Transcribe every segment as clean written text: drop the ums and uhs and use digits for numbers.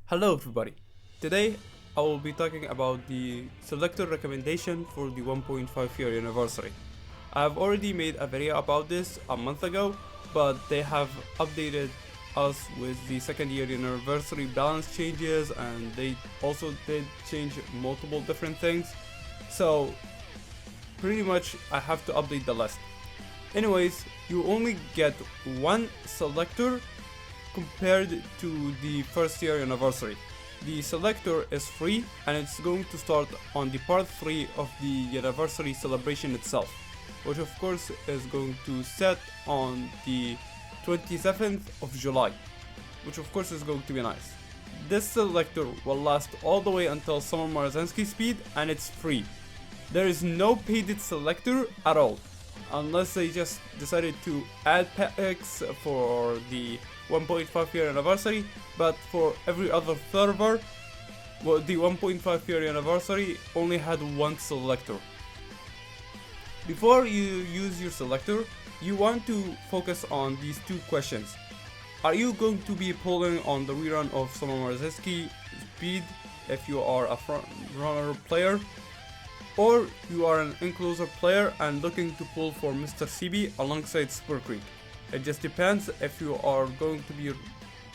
Hello everybody. Today I will be talking about the Selector recommendation for the 1.5 year anniversary. I have already made a video about this a month ago, but they have updated us with the second year anniversary balance changes, and they also did change multiple different things. So pretty much I have to update the list. Anyways, you only get one Selector compared to the first year anniversary. The Selector is free and it's going to start on the part 3 of the anniversary celebration itself, which of course is going to set on the 27th of July, which of course is going to be nice. This Selector will last all the way until Summer Maruzensky speed, and it's free. There is no paid Selector at all, unless they just decided to add packs for the 1.5 year anniversary, but for every other server, well, the 1.5 year anniversary only had one Selector. Before you use your Selector, you want to focus on these two questions. Are you going to be pulling on the rerun of Summer Maruzensky speed if you are a front runner player? Or you are an encloser player and looking to pull for Mr. CB alongside Spur Creek? It just depends if you are going to be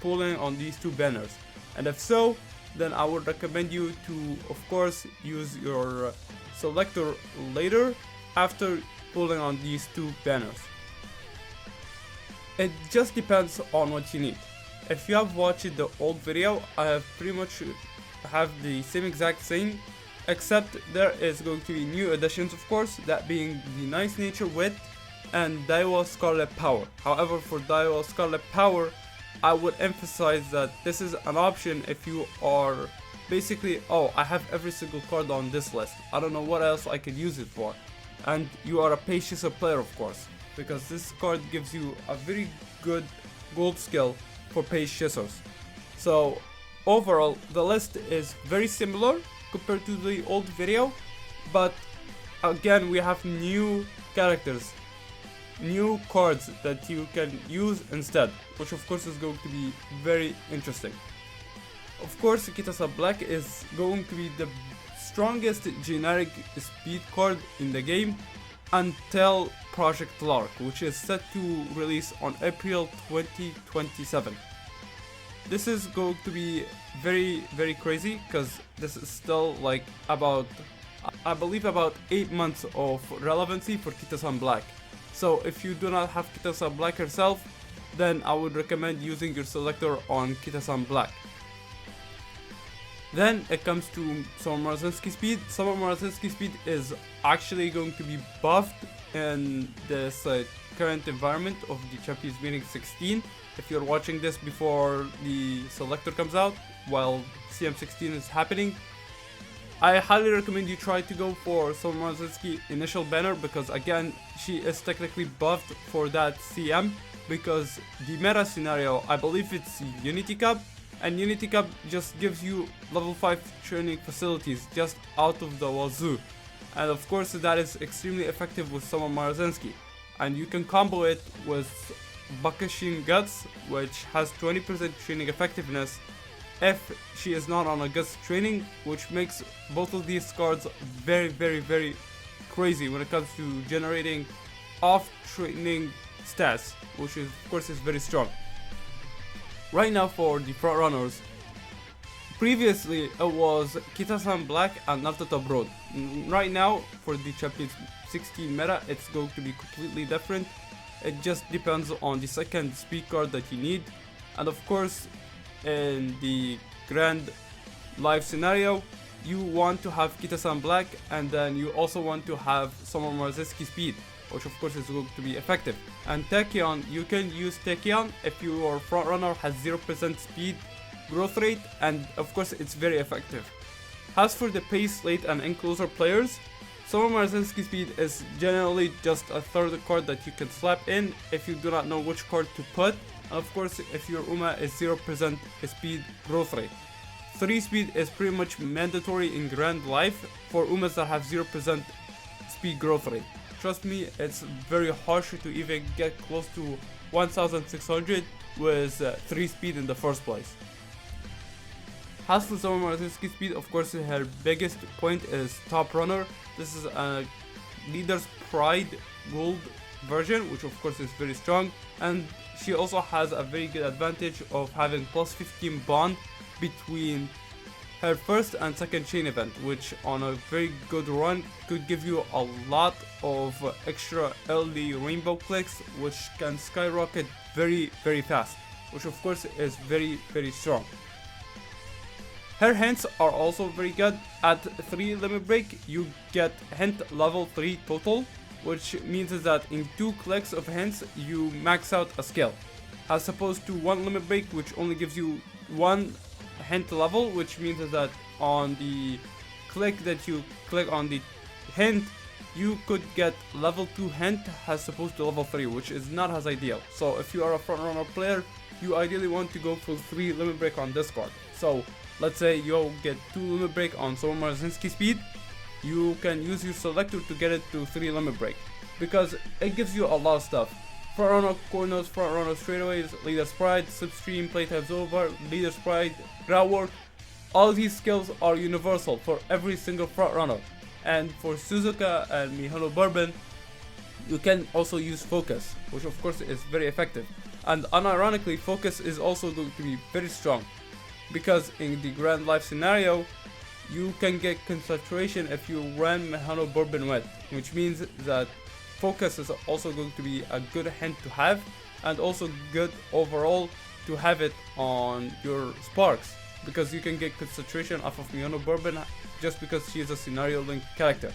pulling on these two banners. And if so, then I would recommend you to, of course, use your Selector later after pulling on these two banners. It just depends on what you need. If you have watched the old video, I have pretty much have the same exact thing, except there is going to be new additions, of course, that being the Nice Nature Wit and Daiwa Scarlet Power. However, for Daiwa Scarlet Power, I would emphasize that this is an option if you are basically, oh, I have every single card on this list, I don't know what else I could use it for. And you are a Patience player, of course, because this card gives you a very good gold skill for Patience. So overall, the list is very similar compared to the old video, but again, we have new characters, new cards that you can use instead, which of course is going to be very interesting. Of course, Kitasan Black is going to be the strongest generic speed card in the game until Project Lark, which is set to release on April 2027. This is going to be very crazy, because this is still like about, I believe, about 8 months of relevancy for Kitasan Black. So if you do not have Kitasan Black yourself, then I would recommend using your Selector on Kitasan Black. Then it comes to Summer Maruzensky speed. Summer Maruzensky speed is actually going to be buffed in this current environment of the Champions Meeting 16. If you're watching this before the Selector comes out, while CM16 is happening, I highly recommend you try to go for Summer Maruzensky initial banner, because again, she is technically buffed for that CM, because the meta scenario, I believe it's Unity Cup, and Unity Cup just gives you level 5 training facilities just out of the wazoo. And of course that is extremely effective with Summer Maruzensky. And you can combo it with Bakashin Guts, which has 20% training effectiveness if she is not on a Guts training, which makes both of these cards very crazy when it comes to generating off training stats, which is, of course, is very strong. Right now for the front runners, previously it was Kitasan Black and Naruto Broad. Right now for the Champions 16 meta, it's going to be completely different. It just depends on the second speed card that you need, and of course in the grand live scenario, you want to have Kitasan Black, and then you also want to have Summer Maruzensky speed, which of course is going to be effective. And Tachyon, you can use Tachyon if your front runner has 0% speed growth rate, and of course it's very effective. As for the pace, late and encloser players, Summer Maruzensky speed is generally just a third card that you can slap in if you do not know which card to put, and of course if your Uma is 0% speed growth rate. 3 speed is pretty much mandatory in Grand Life for Umas that have 0% speed growth rate. Trust me, it's very harsh to even get close to 1600 with 3 speed in the first place. As for Summer Maruzensky speed, of course, her biggest point is Top Runner. This is a Leader's Pride Gold version, which of course is very strong, and she also has a very good advantage of having plus 15 bond between her first and second chain event, which on a very good run could give you a lot of extra early rainbow clicks, which can skyrocket very fast, which of course is very strong. Her hints are also very good. At 3 limit break you get hint level 3 total, which means is that in 2 clicks of hints you max out a skill, as opposed to 1 limit break which only gives you 1 hint level, which means is that on the click that you click on the hint you could get level 2 hint as opposed to level 3, which is not as ideal. So if you are a front runner player, you ideally want to go for 3 limit break on this card. So let's say you get 2 limit break on Summer Maruzensky speed, you can use your selector to get it to 3 limit break, because it gives you a lot of stuff. Front runner corners, front runner straightaways, leader's pride, slipstream, playtime's over, leader's pride, groundwork. All these skills are universal for every single front runner. And for Suzuka and Mihono Bourbon, you can also use focus, which of course is very effective. And unironically, focus is also going to be very strong, because in the Grand Life scenario, you can get concentration if you run Mihono Bourbon wet, which means that focus is also going to be a good hint to have, and also good overall to have it on your sparks, because you can get concentration off of Mihono Bourbon just because she is a scenario linked character.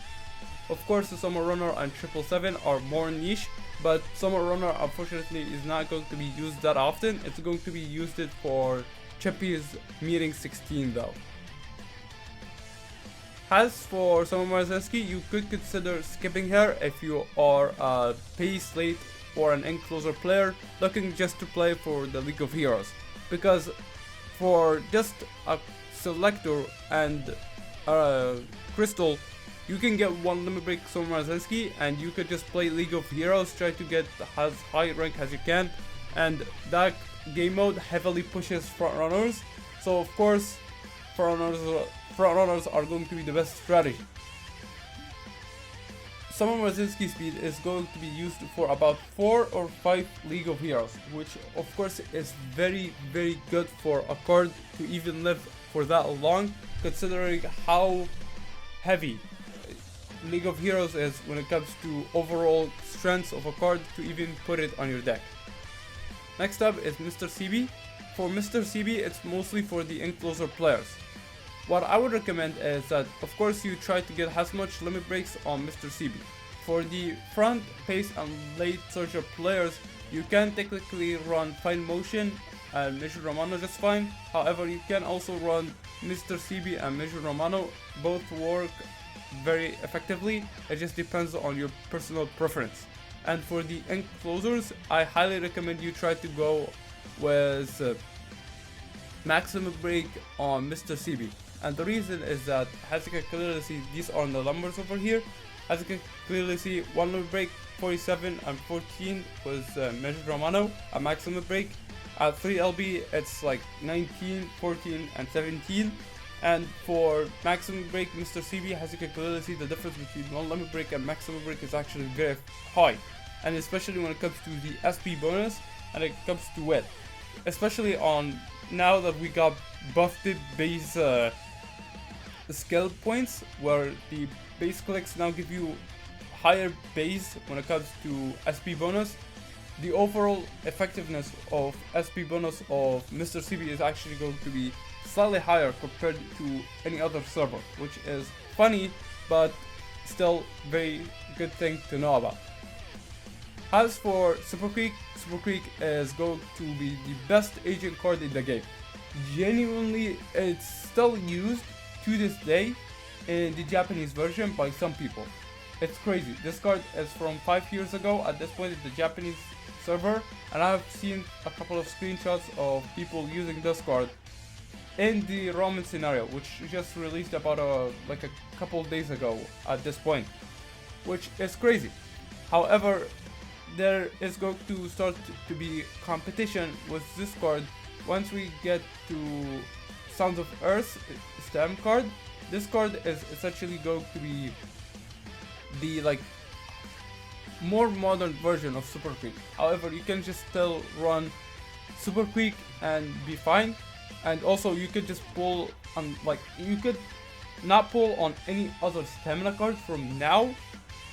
Of course, the Summer Runner and 777 are more niche, but Summer Runner unfortunately is not going to be used that often. It's going to be used for Champions Meeting 16 though. As for Summer Maruzensky, you could consider skipping her if you are a pace late or an encloser player looking just to play for the League of Heroes, because for just a selector and crystal you can get 1 limit break Summer Maruzensky and you could just play League of Heroes, try to get as high rank as you can, and that game mode heavily pushes front runners, so of course front runners are going to be the best strategy. Summer Maruzensky speed is going to be used for about 4 or 5 League of Heroes, which of course is very good for a card to even live for that long, considering how heavy League of Heroes is when it comes to overall strength of a card to even put it on your deck. Next up is Mr. CB. For Mr. CB, it's mostly for the encloser players. What I would recommend is that of course you try to get as much limit breaks on Mr. CB. For the front, pace and late searcher players, you can technically run Fine Motion and Measure Romano just fine. However, you can also run Mr. CB and Measure Romano. Both work very effectively. It just depends on your personal preference. And for the enclosers, I highly recommend you try to go with maximum break on Mr. CB. And the reason is that, as you can clearly see, these are the numbers over here. As you can clearly see, 1 limit break, 47 and 14 was Measured Romano, a maximum break. At 3 LB, it's like 19, 14 and 17. And for maximum break, Mr. CB, as you can clearly see, the difference between 1 limit break and maximum break is actually very high. And especially when it comes to the SP bonus and it comes to wet. Especially on now that we got buffed base skill points, where the base clicks now give you higher base when it comes to SP bonus. The overall effectiveness of SP bonus of Mr. CB is actually going to be slightly higher compared to any other server, which is funny, but still very good thing to know about. As for Super Creek is going to be the best agent card in the game. Genuinely, it's still used to this day in the Japanese version by some people. It's crazy. This card is from 5 years ago at this point in the Japanese server, and I've seen a couple of screenshots of people using this card in the Roman scenario, which just released about a couple days ago at this point, which is crazy. However, there is going to start to be competition with this card once we get to Sounds of Earth stem card. This card is essentially going to be the like more modern version of Super Quick. However, you can just still run Super Quick and be fine. And also you could just pull on, like, you could not pull on any other stamina card from now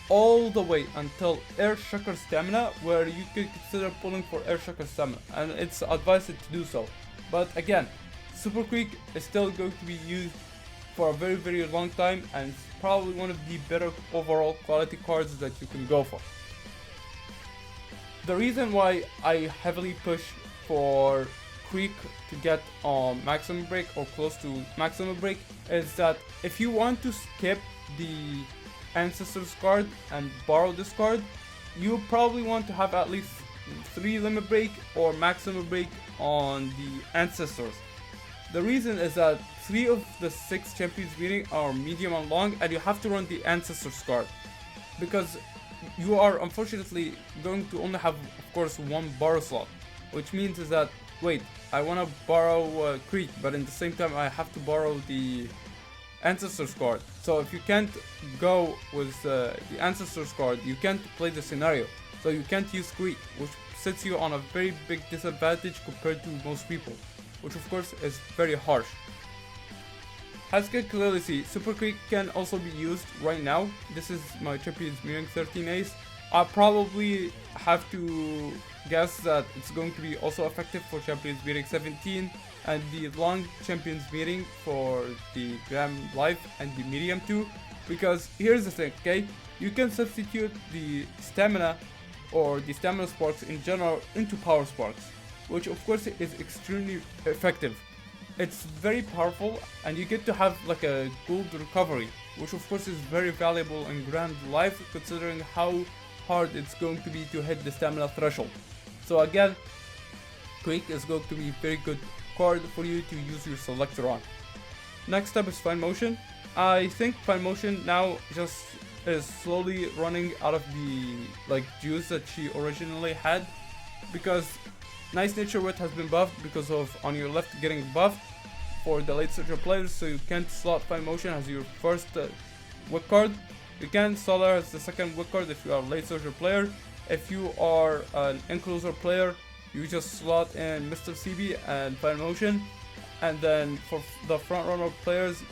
all the way until Air Shocker Stamina, where you could consider pulling for Air Shocker Stamina, and it's advised to do so. But again, Super Quick is still going to be used for a very long time, and it's probably one of the better overall quality cards that you can go for. The reason why I heavily push for Quick to get on maximum break or close to maximum break is that if you want to skip the Ancestors card and borrow this card, you probably want to have at least 3 limit break or maximum break on the Ancestors. The reason is that 3 of the 6 champions meeting are medium and long, and you have to run the Ancestors card because you are unfortunately going to only have, of course, 1 borrow slot, which means is that, wait, I want to borrow Creek, but in the same time I have to borrow the Ancestors card. So if you can't go with the Ancestors card, you can't play the scenario. So you can't use Creek, which sets you on a very big disadvantage compared to most people, which of course is very harsh. As you can clearly see, Super Creek can also be used right now. This is my Champions Meeting 13 Ace. I probably have to guess that it's going to be also effective for Champions Meeting 17 and the long Champions Meeting for the Grand Life and the Medium 2, because here's the thing, okay? You can substitute the stamina or the stamina sparks in general into power sparks, which of course is extremely effective. It's very powerful, and you get to have like a gold recovery, which of course is very valuable in Grand Life considering how hard it's going to be to hit the stamina threshold. So again, Quick is going to be a very good card for you to use your Selector on. Next up is Fine Motion. I think Fine Motion now just is slowly running out of the like juice that she originally had, because Nice Nature Wit has been buffed because of On Your Left getting buffed for the late soldier players, so you can't slot Fine Motion as your first Wit card. You can slot her as the second Wit card if you are a late soldier player. If you are an encloser player, you just slot in Mr. CB and Fine Motion. And then for the front runner players,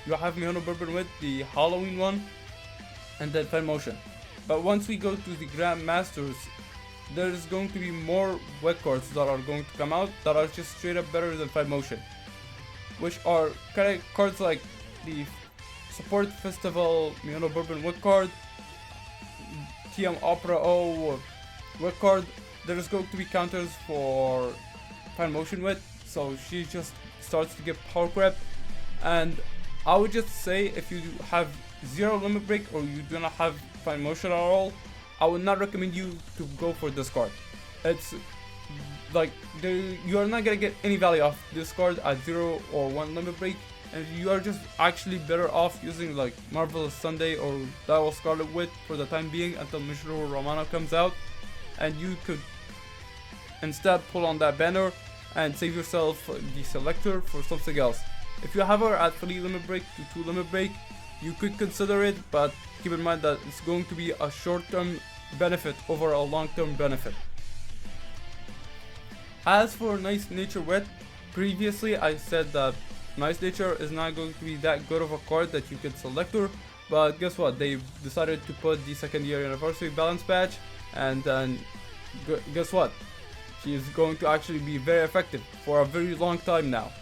you have Mihono Bourbon with the Halloween one, and then Fine Motion. But once we go to the Grand Masters, there's going to be more wet cards that are going to come out that are just straight up better than Fine Motion, which are kind of cards like the Support Festival Mihono Bourbon wet card, TM Opera O wet card. There's going to be counters for Fine Motion wit, so she just starts to get power creep. And I would just say, if you have 0 limit break or you do not have Fine Motion at all, I would not recommend you to go for this card. It's like you are not gonna get any value off this card at 0 or 1 limit break, and you are just actually better off using like Marvelous Sunday or Daiwa Scarlet Wit for the time being until Mishiro Romano comes out, and you could instead pull on that banner and save yourself the Selector for something else. If you have her at 3 limit break to 2 limit break, you could consider it, but keep in mind that it's going to be a short-term benefit over a long-term benefit. As for Nice Nature Wit, previously I said that Nice Nature is not going to be that good of a card that you could Selector, but guess what? They decided to put the 2nd year anniversary balance patch, and then guess what? She is going to actually be very effective for a very long time now.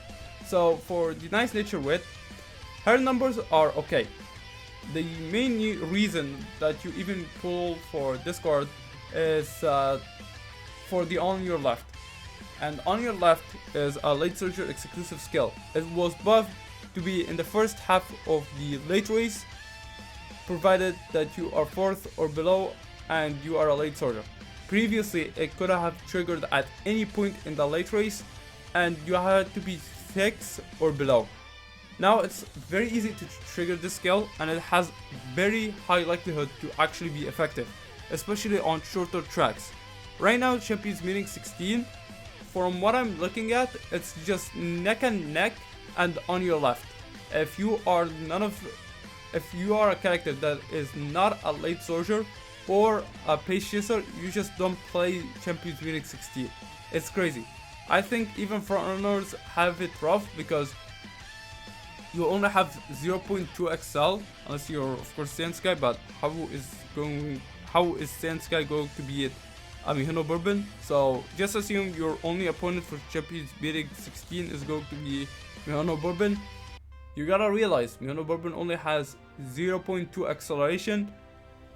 So for the Nice Nature Wit, her numbers are okay. The main reason that you even pull for this card is for the On Your Left. And On Your Left is a late soldier exclusive skill. It was buffed to be in the first half of the late race, provided that you are 4th or below and you are a late soldier. Previously, it could have triggered at any point in the late race, and you had to be 6 or below. Now it's very easy to trigger this skill, and it has very high likelihood to actually be effective, especially on shorter tracks. Right now, Champions Meeting 16, from what I'm looking at, it's just neck and neck and on your left. If you are a character that is not a late soldier or a pace chaser, you just don't play Champions League 16. It's crazy. I think even frontrunners have it rough because you only have 0.2 XL unless you're of course Sky, but how is Sky going to be at Mihino Bourbon? So just assume your only opponent for Champions League 16 is going to be Mihino Bourbon. You gotta realize Mihino Bourbon only has 0.2 acceleration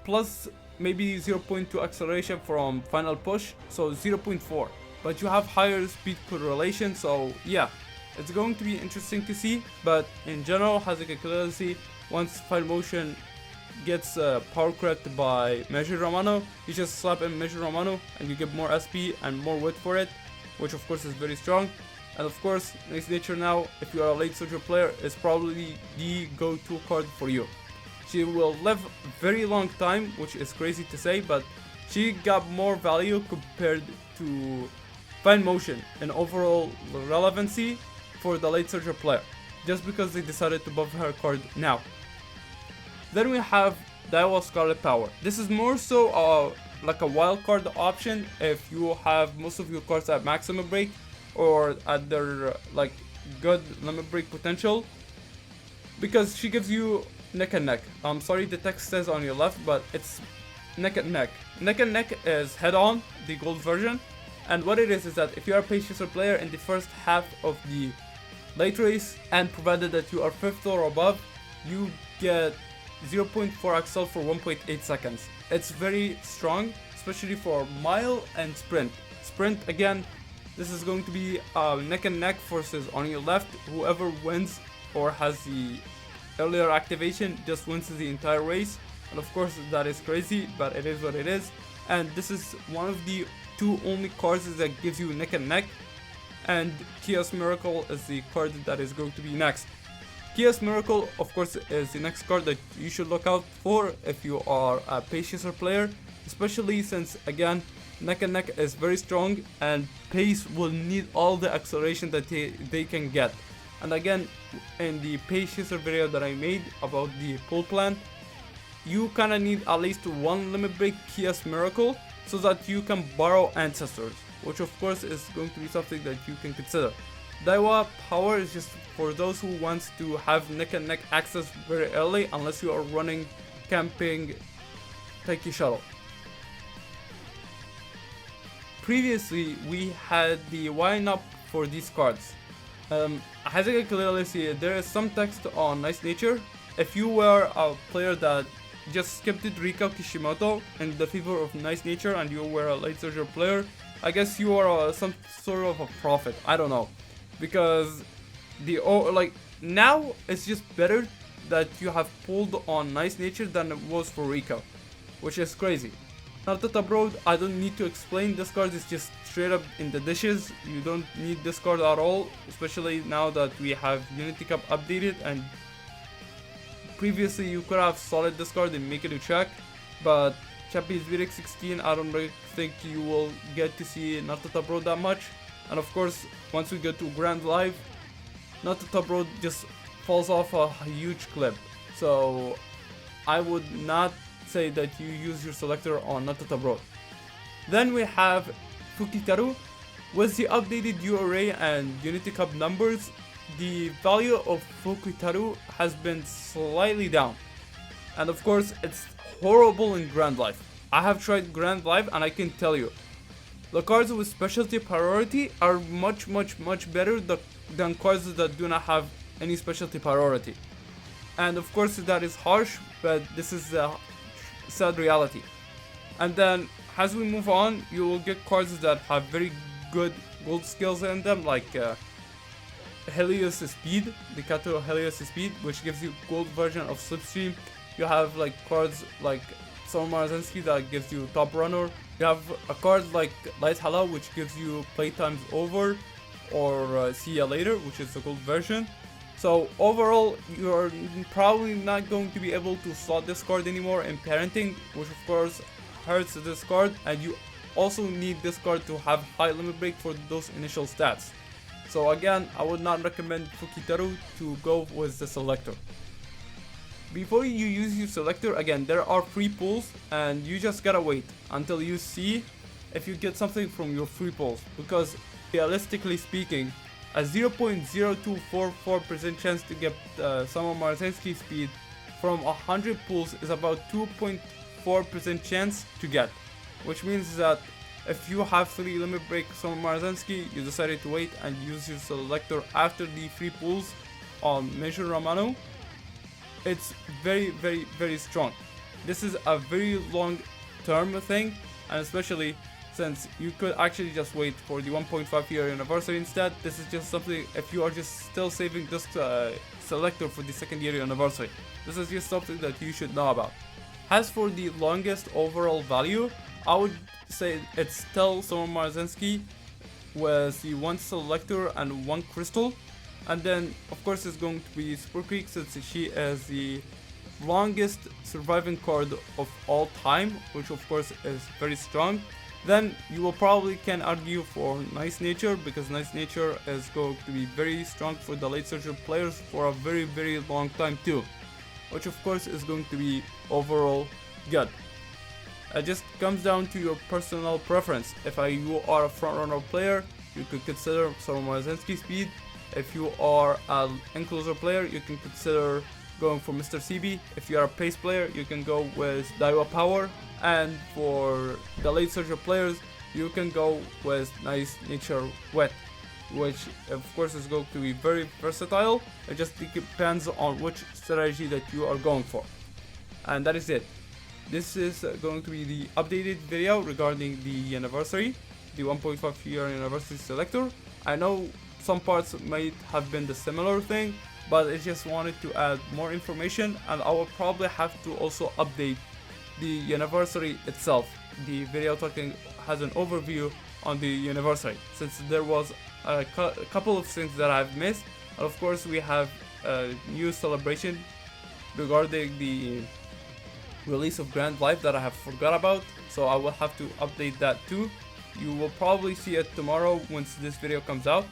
plus maybe 0.2 acceleration from final push, so 0.4. But you have higher speed correlation, so yeah, it's going to be interesting to see. But in general, as you can clearly see, once Fire Motion gets power crept by Measure Romano, you just slap in Measure Romano and you get more SP and more width for it, which of course is very strong. And of course, Nice Nature now, if you are a late soldier player, is probably the go-to card for you. She will live very long time, which is crazy to say, but she got more value compared to Fine Motion and overall relevancy for the late soldier player, just because they decided to buff her card now. Then we have Daiwa Scarlet Power. This is more so like a wild card option if you have most of your cards at maximum break or at their like good limit break potential, because she gives you neck and neck. I'm sorry the text says on your left, but it's neck and neck. Neck and neck is head on, the gold version, and what it is that if you are a pace chaser player in the first half of the late race, and provided that you are 5th or above, you get 0.4 XL for 1.8 seconds. It's very strong, especially for mile and sprint. Sprint, again, this is going to be neck and neck versus on your left. Whoever wins or has the earlier activation just wins the entire race. And of course that is crazy, but it is what it is. And this is one of the two only cards that gives you neck and neck. And Kios Miracle is the card that is going to be next. Kios Miracle, of course, is the next card that you should look out for if you are a pace chaser player, especially since, again, neck and neck is very strong and pace will need all the acceleration that they can get. And again, in the pace chaser video that I made about the pull plan, you kinda need at least one limit break Kios Miracle so that you can borrow ancestors, which of course is going to be something that you can consider. Daiwa Power is just for those who wants to have neck and neck access very early, unless you are running camping Taiki Shuttle. Previously we had the lineup for these cards. As you can clearly see, there is some text on Nice Nature. If you were a player that just skipped Rika Kishimoto in the favor of Nice Nature and you were a late soldier player, I guess you are some sort of a prophet. I don't know, because now it's just better that you have pulled on Nice Nature than it was for Rika, which is crazy. Nartata Broad, I don't need to explain. This card is just straight up in the dishes. You don't need this card at all, especially now that we have Unity Cup updated, and previously you could have solid this card and make it a check, but Champions League 16, I don't really think you will get to see Nartata Broad that much. And of course, once we get to Grand Live, Nartata Broad just falls off a huge clip. So I would not say that you use your selector on Nartata Broad. Then we have Fukitaru. With the updated URA and Unity Cup numbers, the value of Fukitaru has been slightly down. And of course, it's horrible in Grand Life. I have tried Grand Life and I can tell you, the cards with specialty priority are much better than cards that do not have any specialty priority. And of course that is harsh, but this is a sad reality. And then as we move on, you will get cards that have very good gold skills in them, like Helios Speed, the Kato Helios Speed, which gives you gold version of Slipstream. You have like cards like Maruzensky that gives you Top Runner. You have a card like Light Hala, which gives you Playtime's Over, or See Ya Later, which is the gold version. So overall, you're probably not going to be able to slot this card anymore in parenting, which of course hurts this card, and you also need this card to have high limit break for those initial stats. So again, I would not recommend Fukiteru to go with the Selector. Before you use your Selector, again, there are free pulls, and you just gotta wait until you see if you get something from your free pulls, because realistically speaking, a 0.0244% chance to get Summer Maruzensky speed from 100 pulls is about 2.4% chance to get, which means that if you have 3 limit break Summer Maruzensky, you decided to wait and use your Selector after the free pulls on Measure Ramano, it's very, very, very strong. This is a very long term thing, and especially since you could actually just wait for the 1.5 year anniversary instead. This is just something, if you are just still saving this Selector for the 2nd year anniversary, this is just something that you should know about. As for the longest overall value, I would say it's still Summer Maruzensky with the 1 Selector and 1 Crystal. And then, of course, it's going to be Super Creek, since she is the longest surviving card of all time, which of course is very strong. Then you will probably can argue for Nice Nature, because Nice Nature is going to be very strong for the late surger players for a very, very long time too, which of course is going to be overall good. It just comes down to your personal preference. If you are a front runner player, you could consider Summer Maruzensky speed. If you are an encloser player, you can consider going for Mr. CB. If you are a pace player, you can go with Daiwa Power. And for the late surger players, you can go with Nice Nature Wet, which of course is going to be very versatile. It just depends on which strategy that you are going for. And that is it. This is going to be the updated video regarding the anniversary, the 1.5 year anniversary Selector. I know some parts might have been the similar thing, but I just wanted to add more information, and I will probably have to also update the anniversary itself. The video talking has an overview on the anniversary, since there was a couple of things that I've missed. And of course, we have a new celebration regarding the release of Grand Life that I have forgot about, so I will have to update that too. You will probably see it tomorrow once this video comes out,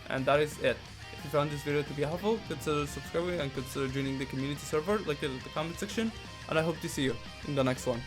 and that is it. If you found this video to be helpful, consider subscribing and consider joining the community server linked in the comment section, and I hope to see you in the next one.